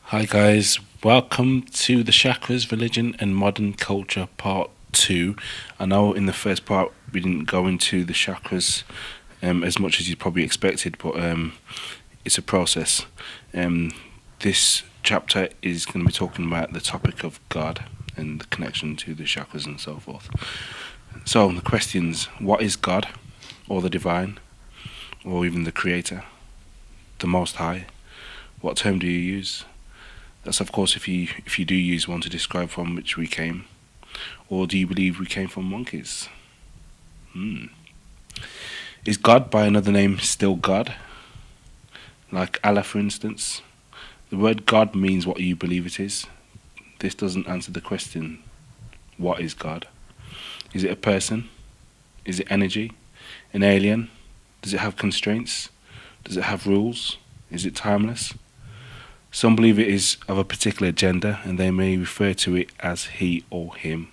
Hi guys, welcome to the Chakras, Religion and Modern Culture Part 2. I know in the first part we didn't go into the chakras as much as you probably expected, but it's a process. This chapter is going to be talking about the topic of God and the connection to the chakras and so forth. So the questions: what is God, or the divine, or even the creator, the most high? What term do you use? That's of course if you do use one to describe from which we came. Or do you believe we came from monkeys? Is God by another name still God? Like Allah, for instance? The word God means what you believe it is. This doesn't answer the question, what is God? Is it a person? Is it energy? An alien? Does it have constraints? Does it have rules? Is it timeless? Some believe it is of a particular gender and they may refer to it as he or him.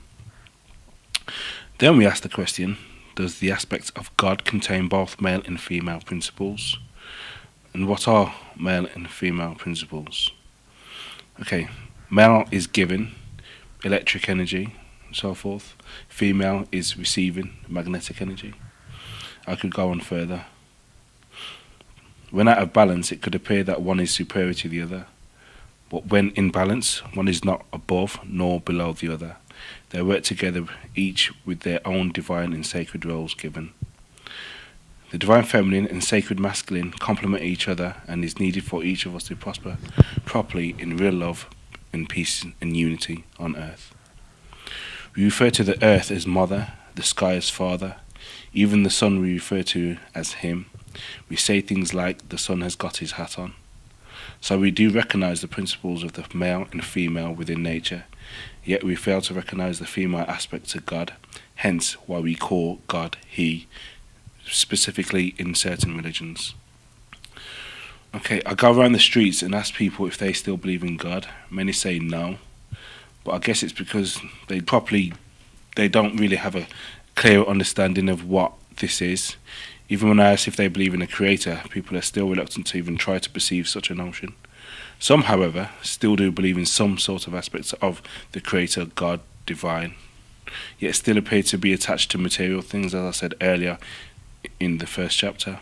Then we ask the question, does the aspect of God contain both male and female principles? And what are male and female principles? Okay, male is giving, electric energy, and so forth. Female is receiving, magnetic energy. I could go on further. When out of balance, it could appear that one is superior to the other. But when in balance, one is not above nor below the other. They work together, each with their own divine and sacred roles given. The divine feminine and sacred masculine complement each other and is needed for each of us to prosper properly in real love and peace and unity on earth. We refer to the earth as mother, the sky as father, even the sun we refer to as him. We say things like the sun has got his hat on. So we do recognize the principles of the male and female within nature, yet we fail to recognize the female aspect of God, hence why we call God he, specifically in certain religions. Okay, I go around the streets and ask people if they still believe in God. Many say no, but I guess it's because they don't really have a clear understanding of what this is. Even when I ask if they believe in a creator, people are still reluctant to even try to perceive such a notion. Some, however, still do believe in some sort of aspects of the creator, God, divine, yet still appear to be attached to material things, as I said earlier in the first chapter.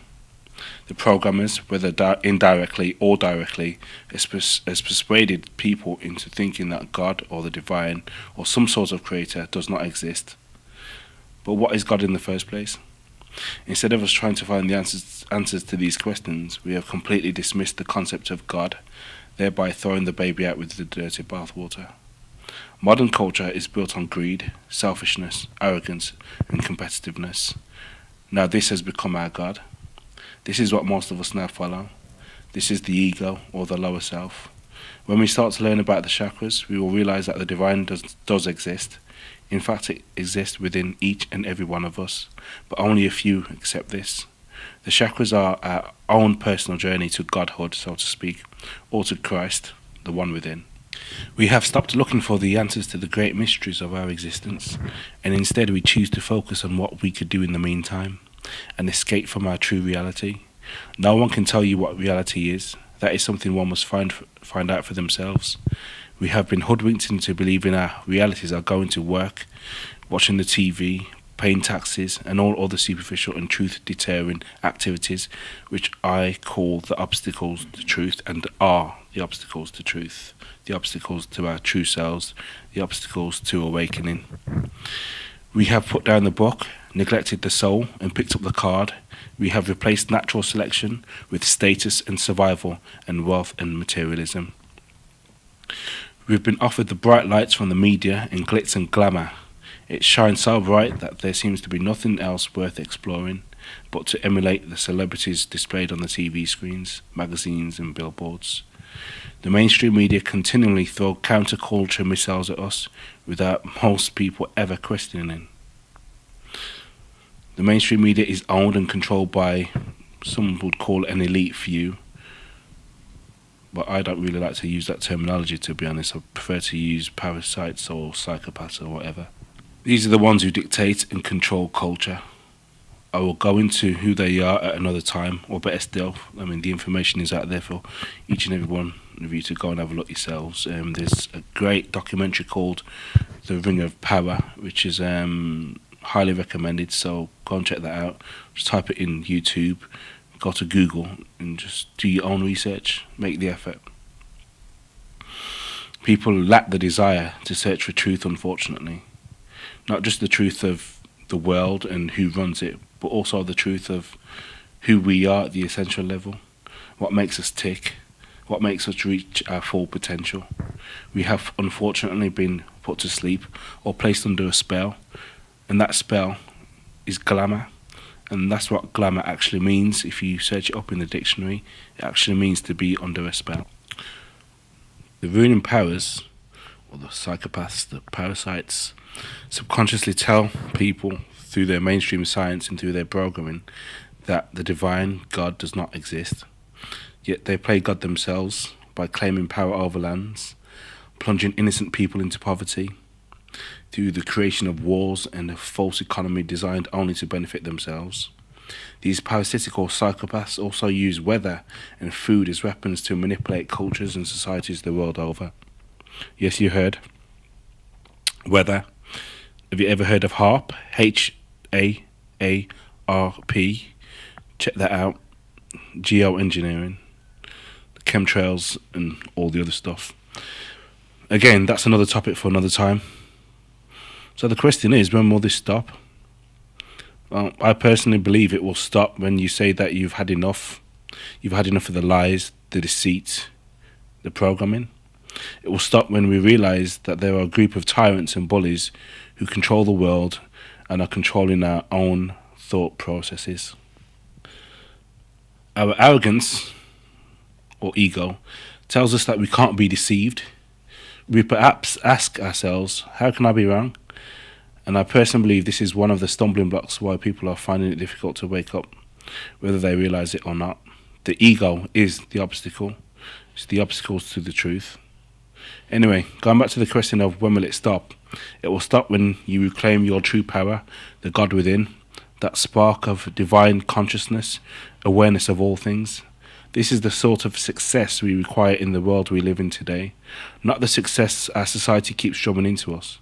The programmers, whether indirectly or directly, has persuaded people into thinking that God or the divine or some sort of creator does not exist. But what is God in the first place? Instead of us trying to find the answers to these questions, we have completely dismissed the concept of God, thereby throwing the baby out with the dirty bathwater. Modern culture is built on greed, selfishness, arrogance, and competitiveness. Now this has become our God. This is what most of us now follow. This is the ego, or the lower self. When we start to learn about the chakras, we will realize that the divine does exist. In fact, it exists within each and every one of us, but only a few accept this. The chakras are our own personal journey to Godhood, so to speak, or to Christ, the one within. We have stopped looking for the answers to the great mysteries of our existence, and instead we choose to focus on what we could do in the meantime, and escape from our true reality. No one can tell you what reality is. That is something one must find out for themselves. We have been hoodwinked into believing our realities are going to work, watching the TV, paying taxes, and all other superficial and truth-deterring activities, which I call the obstacles to truth, and are the obstacles to truth, the obstacles to our true selves, the obstacles to awakening. We have put down the book, neglected the soul, and picked up the card. We have replaced natural selection with status and survival and wealth and materialism. We've been offered the bright lights from the media and glitz and glamour. It shines so bright that there seems to be nothing else worth exploring but to emulate the celebrities displayed on the TV screens, magazines and billboards. The mainstream media continually throw counterculture missiles at us without most people ever questioning. The mainstream media is owned and controlled by some would call an elite few. But I don't really like to use that terminology, to be honest. I prefer to use parasites or psychopaths or whatever. These are the ones who dictate and control culture. I will go into who they are at another time, or better still, I mean, the information is out there for each and every one of you to go and have a look yourselves. There's a great documentary called The Ring of Power, which is highly recommended, so go and check that out. Just type it in YouTube, go to Google, and just do your own research, make the effort. People lack the desire to search for truth, unfortunately. Not just the truth of the world and who runs it, but also the truth of who we are at the essential level, what makes us tick, what makes us reach our full potential. We have unfortunately been put to sleep or placed under a spell, and that spell is glamour, and that's what glamour actually means. If you search it up in the dictionary, it actually means to be under a spell. The ruling powers, or the psychopaths, the parasites, subconsciously tell people through their mainstream science and through their programming that the divine God does not exist. Yet they play God themselves by claiming power over lands, plunging innocent people into poverty through the creation of wars and a false economy designed only to benefit themselves. These parasitical psychopaths also use weather and food as weapons to manipulate cultures and societies the world over. Yes, you heard. Weather. Have you ever heard of HAARP? HAARP. Check that out. Geoengineering, the chemtrails, and all the other stuff. Again, that's another topic for another time. So the question is, when will this stop? Well, I personally believe it will stop when you say that you've had enough. You've had enough of the lies, the deceit, the programming. It will stop when we realise that there are a group of tyrants and bullies who control the world and are controlling our own thought processes. Our arrogance, or ego, tells us that we can't be deceived. We perhaps ask ourselves, how can I be wrong? And I personally believe this is one of the stumbling blocks why people are finding it difficult to wake up, whether they realise it or not. The ego is the obstacle. It's the obstacles to the truth. Anyway, going back to the question of when will it stop? It will stop when you reclaim your true power, the God within, that spark of divine consciousness, awareness of all things. This is the sort of success we require in the world we live in today, not the success our society keeps drumming into us.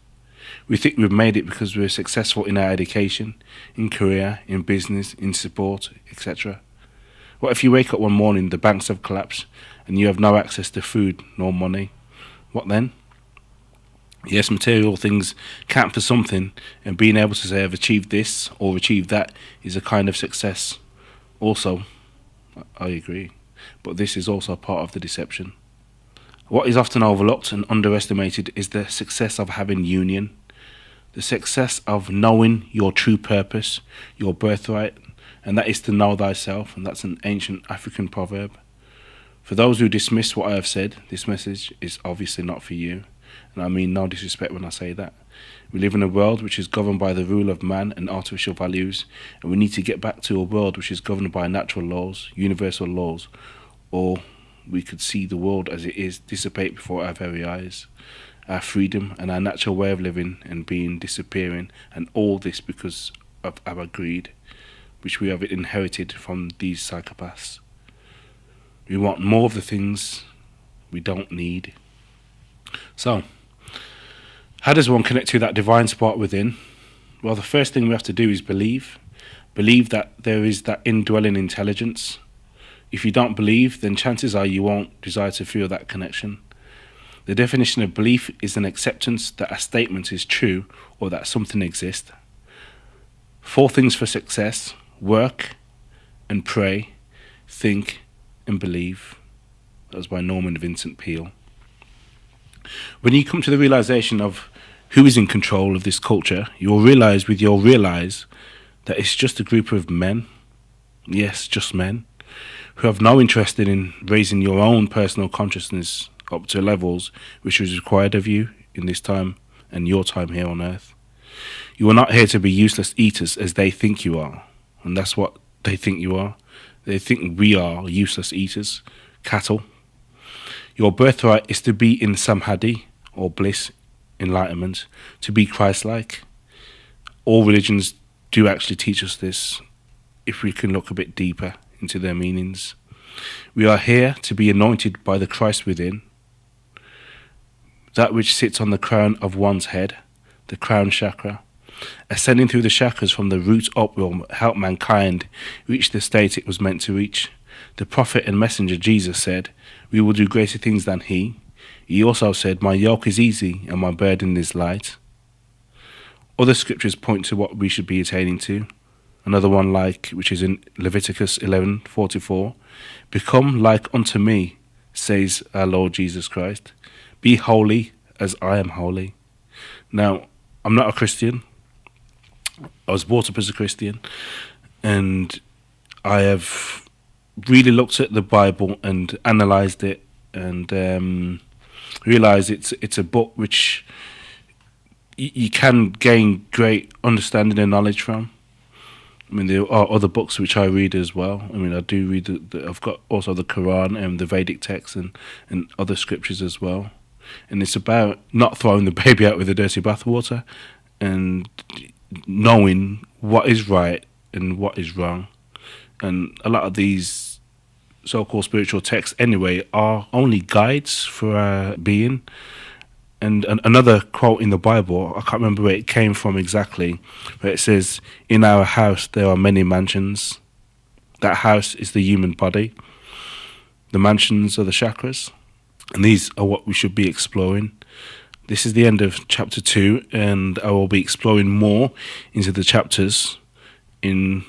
We think we've made it because we're successful in our education, in career, in business, in sport, etc. What if you wake up one morning, the banks have collapsed, and you have no access to food nor money? What then? Yes, material things count for something, and being able to say I've achieved this or achieved that is a kind of success. Also, I agree, but this is also part of the deception. What is often overlooked and underestimated is the success of having union, the success of knowing your true purpose, your birthright, and that is to know thyself, and that's an ancient African proverb. For those who dismiss what I have said, this message is obviously not for you, and I mean no disrespect when I say that. We live in a world which is governed by the rule of man and artificial values, and we need to get back to a world which is governed by natural laws, universal laws, or we could see the world as it is dissipate before our very eyes. Our freedom and our natural way of living and being disappearing, and all this because of our greed, which we have inherited from these psychopaths. We want more of the things we don't need. So, how does one connect to that divine spark within? Well, the first thing we have to do is believe. Believe that there is that indwelling intelligence. If you don't believe, then chances are you won't desire to feel that connection. The definition of belief is an acceptance that a statement is true or that something exists. 4 things for success: work and pray, think and believe. That was by Norman Vincent Peale. When you come to the realization of who is in control of this culture, you'll realize that it's just a group of men, yes, just men, who have no interest in raising your own personal consciousness up to levels which is required of you in this time and your time here on earth. You are not here to be useless eaters as they think you are, and that's what they think you are. They think we are useless eaters, cattle. Your birthright is to be in samadhi, or bliss, enlightenment, to be Christ-like. All religions do actually teach us this, if we can look a bit deeper into their meanings. We are here to be anointed by the Christ within, that which sits on the crown of one's head, the crown chakra. Ascending through the chakras from the root up will help mankind reach the state it was meant to reach. The prophet and messenger Jesus said, "We will do greater things than he." He also said, "My yoke is easy and my burden is light." Other scriptures point to what we should be attaining to. Another one, which is in Leviticus 11:44, "Become like unto me, says our Lord Jesus Christ. Be holy as I am holy." Now, I'm not a Christian. I was brought up as a Christian, and I have really looked at the Bible and analysed it, and realised it's a book which you can gain great understanding and knowledge from. I mean, there are other books which I read as well. I mean, I do read I've got also the Qur'an and the Vedic texts and other scriptures as well. And it's about not throwing the baby out with the dirty bathwater, and knowing what is right and what is wrong. And a lot of these so-called spiritual texts anyway are only guides for our being. And another quote in the Bible, I can't remember where it came from exactly, but it says, "In our house there are many mansions." That house is the human body. The mansions are the chakras, and these are what we should be exploring. This is the end of chapter 2, and I will be exploring more into the chapters in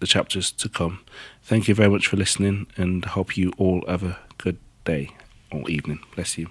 the chapters to come. Thank you very much for listening, and I hope you all have a good day or evening. Bless you.